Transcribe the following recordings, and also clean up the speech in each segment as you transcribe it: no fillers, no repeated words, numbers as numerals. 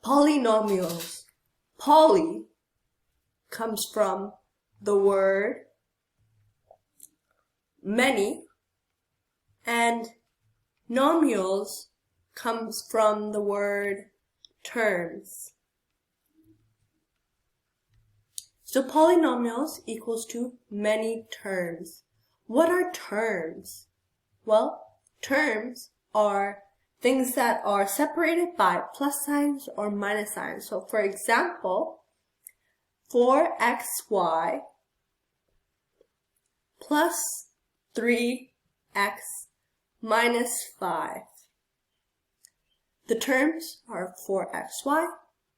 Polynomials. Poly comes from the word many, and nomials comes from the word terms. So polynomials equals to many terms. What are terms? Well, terms are things that are separated by plus signs or minus signs. So for example, 4xy plus 3x minus 5. The terms are 4xy,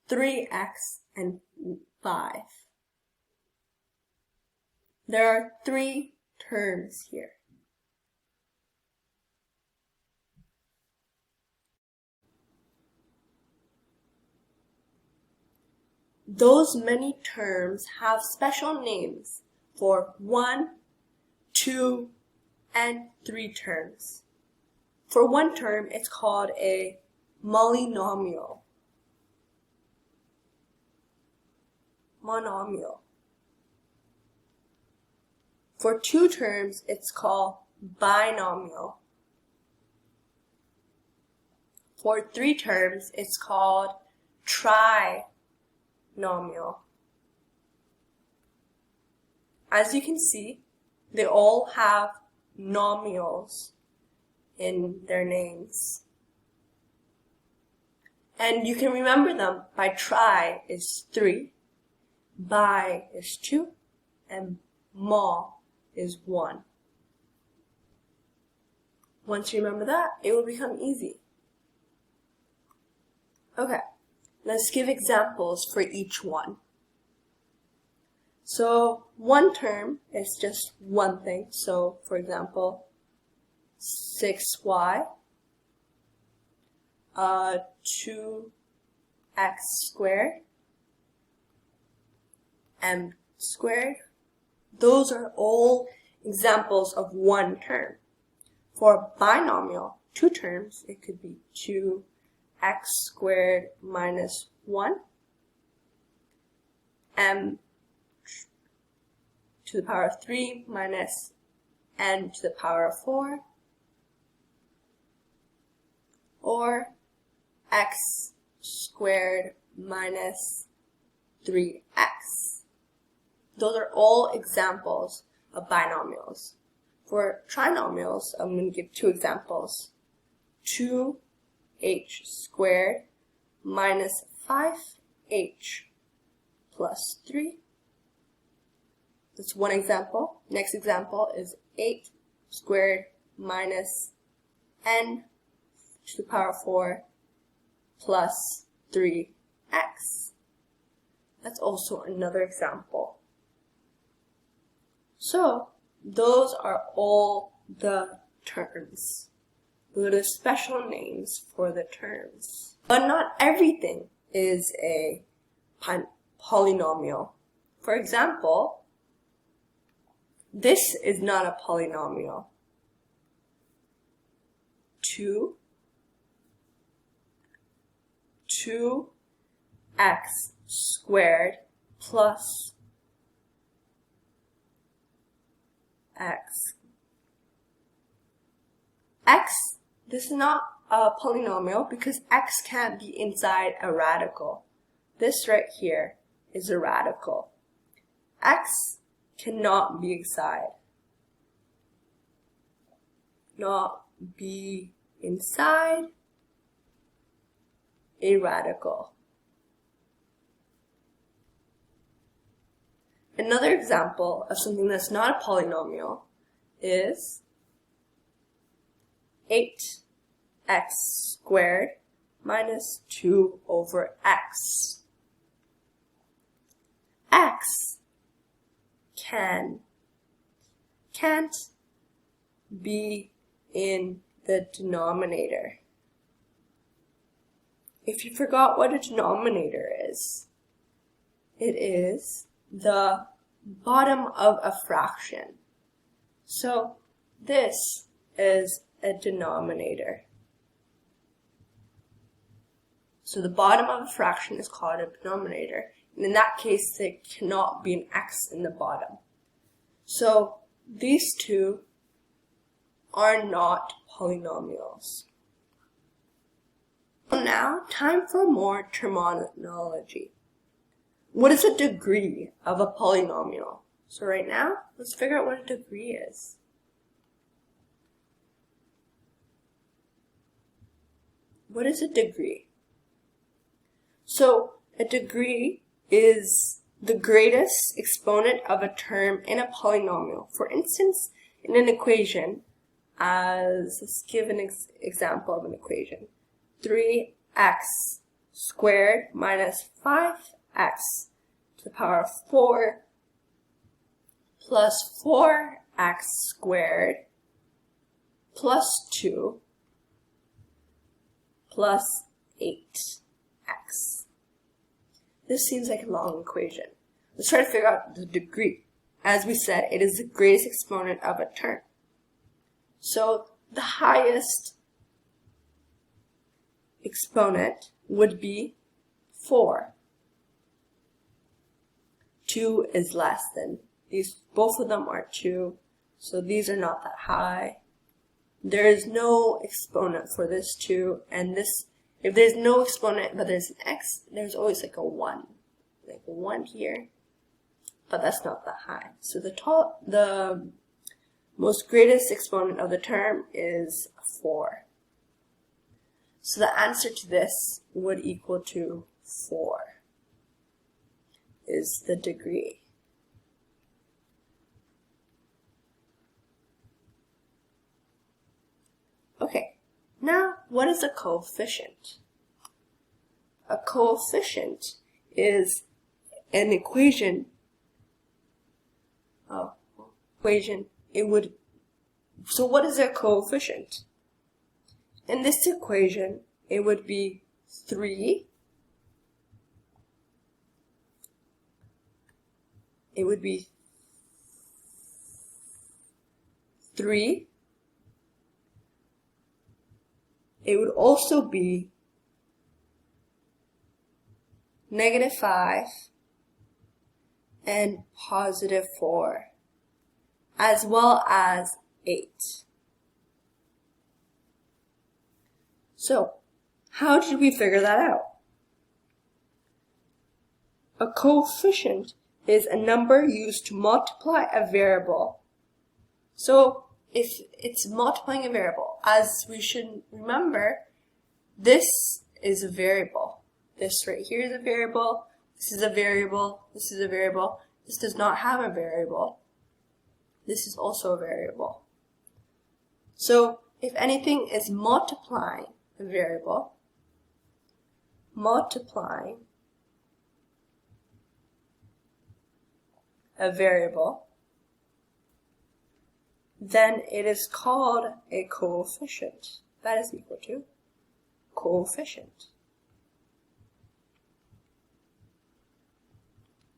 3x, and 5. There are 3 terms here. Those many terms have special names for 1, 2, and 3 terms. For one term, it's called a polynomial. Monomial. For 2 terms, it's called binomial. For 3 terms, it's called trinomial. As you can see, they all have nomials in their names. And you can remember them by tri is 3, bi is 2, and mo is 1. Once you remember that, it will become easy. Okay, let's give examples for each one. So one term is just one thing. So for example, 6y, 2x squared, m squared. Those are all examples of one term. For binomial, 2 terms, it could be 2x squared minus 1, m to the power of 3 minus n to the power of 4, or x squared minus 3x. Those are all examples of binomials. For trinomials, I'm going to give 2 examples. 2h squared minus 5h plus 3. That's one example. Next example is 8 squared minus n to the power of 4 plus 3x. That's also another example. So, those are all the terms. Those are the special names for the terms. But not everything is a polynomial. For example, this is not a polynomial. 2x squared plus x. This is not a polynomial because x can't be inside a radical. This right here is a radical. X cannot be inside. Not be inside a radical. Another example of something that's not a polynomial is 8x squared minus 2 over x. X can't be in the denominator. If you forgot what a denominator is, it is the bottom of a fraction. So this is a denominator. So the bottom of a fraction is called a denominator. And in that case, there cannot be an x in the bottom. So these two are not polynomials. Now, time for more terminology. What is a degree of a polynomial? So right now, let's figure out what a degree is. What is a degree? So a degree is the greatest exponent of a term in a polynomial. For instance, in an equation, let's give an example of an equation. 3x squared minus 5x to the power of 4 plus 4x squared plus 2 plus 8x. This seems like a long equation. Let's try to figure out the degree. As we said, it is the greatest exponent of a term. So the highest exponent would be 4. 2 is less than these. Both of them are 2, so these are not that high. There is no exponent for this 2, and this, if there's no exponent but there's an x, there's always like a 1. Like a 1 here, but that's not that high. So the most greatest exponent of the term is 4. So the answer to this would equal to 4 is the degree. Okay, now what is a coefficient? A coefficient is an equation. So what is a coefficient? In this equation, it would be 3. It would be 3. It would also be -5 and +4, as well as 8. So, how did we figure that out? A coefficient is a number used to multiply a variable. So, if it's multiplying a variable, as we should remember, this is a variable. This right here is a variable, this is a variable, this is a variable, this does not have a variable. This is also a variable. So, if anything is multiplying a variable, then it is called a coefficient. That is equal to coefficient.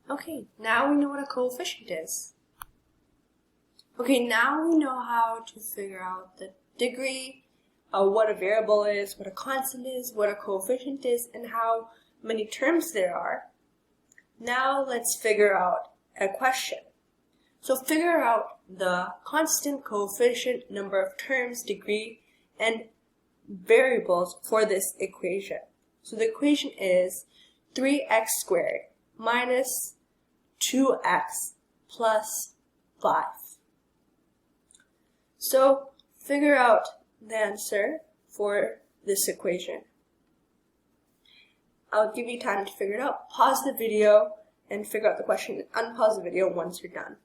Okay, now we know what a coefficient is. Okay, now we know how to figure out the degree, what a variable is, what a constant is, what a coefficient is, and how many terms there are. Now let's figure out a question. So figure out the constant, coefficient, number of terms, degree, and variables for this equation. So the equation is 3x squared minus 2x plus 5. So figure out the answer for this equation. I'll give you time to figure it out. Pause the video and figure out the question, and unpause the video once you're done.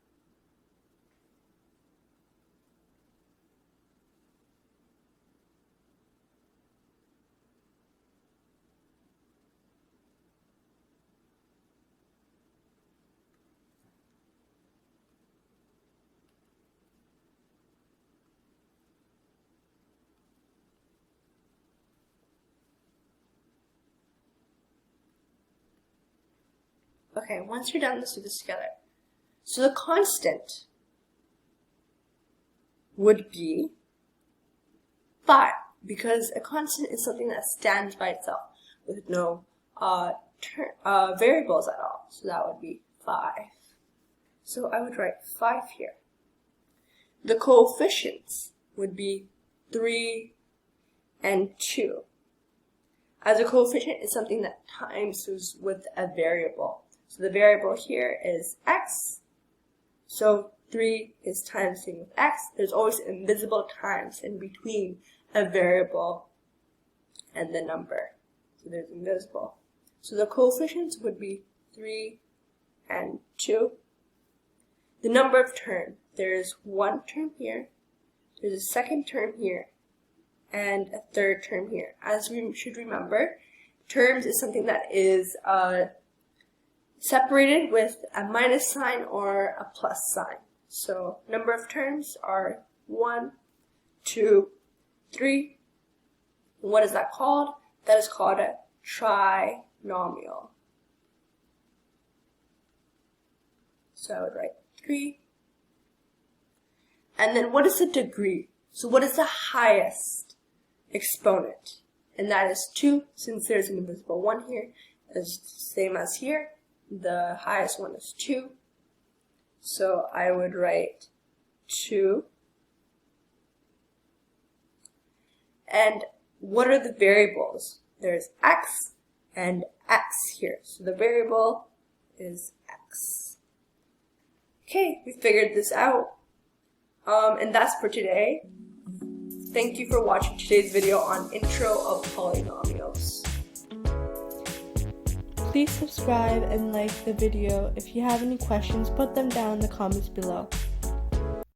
Okay, once you're done, let's do this together. So the constant would be 5, because a constant is something that stands by itself. with no variables at all. So that would be 5. So I would write 5 here. The coefficients would be 3 and 2. As a coefficient is something that times with a variable. So the variable here is x. So 3 is timesing with x. There's always invisible times in between a variable and the number. So there's invisible. So the coefficients would be 3 and 2. The number of terms. There's one term here, there's a second term here, and a third term here. As we should remember, terms is something that is separated with a minus sign or a plus sign. So number of terms are 1, 2, 3. What is that called? That is called a trinomial. So I would write 3. And then what is the degree? So what is the highest exponent? And that is 2, since there's an invisible 1 here. It's the same as here. The highest one is 2. So I would write 2. And what are the variables? There's x and x here. So the variable is x. Okay, we figured this out. And that's for today. Thank you for watching today's video on Intro of Polynomials. Please subscribe and like the video. If you have any questions, put them down in the comments below.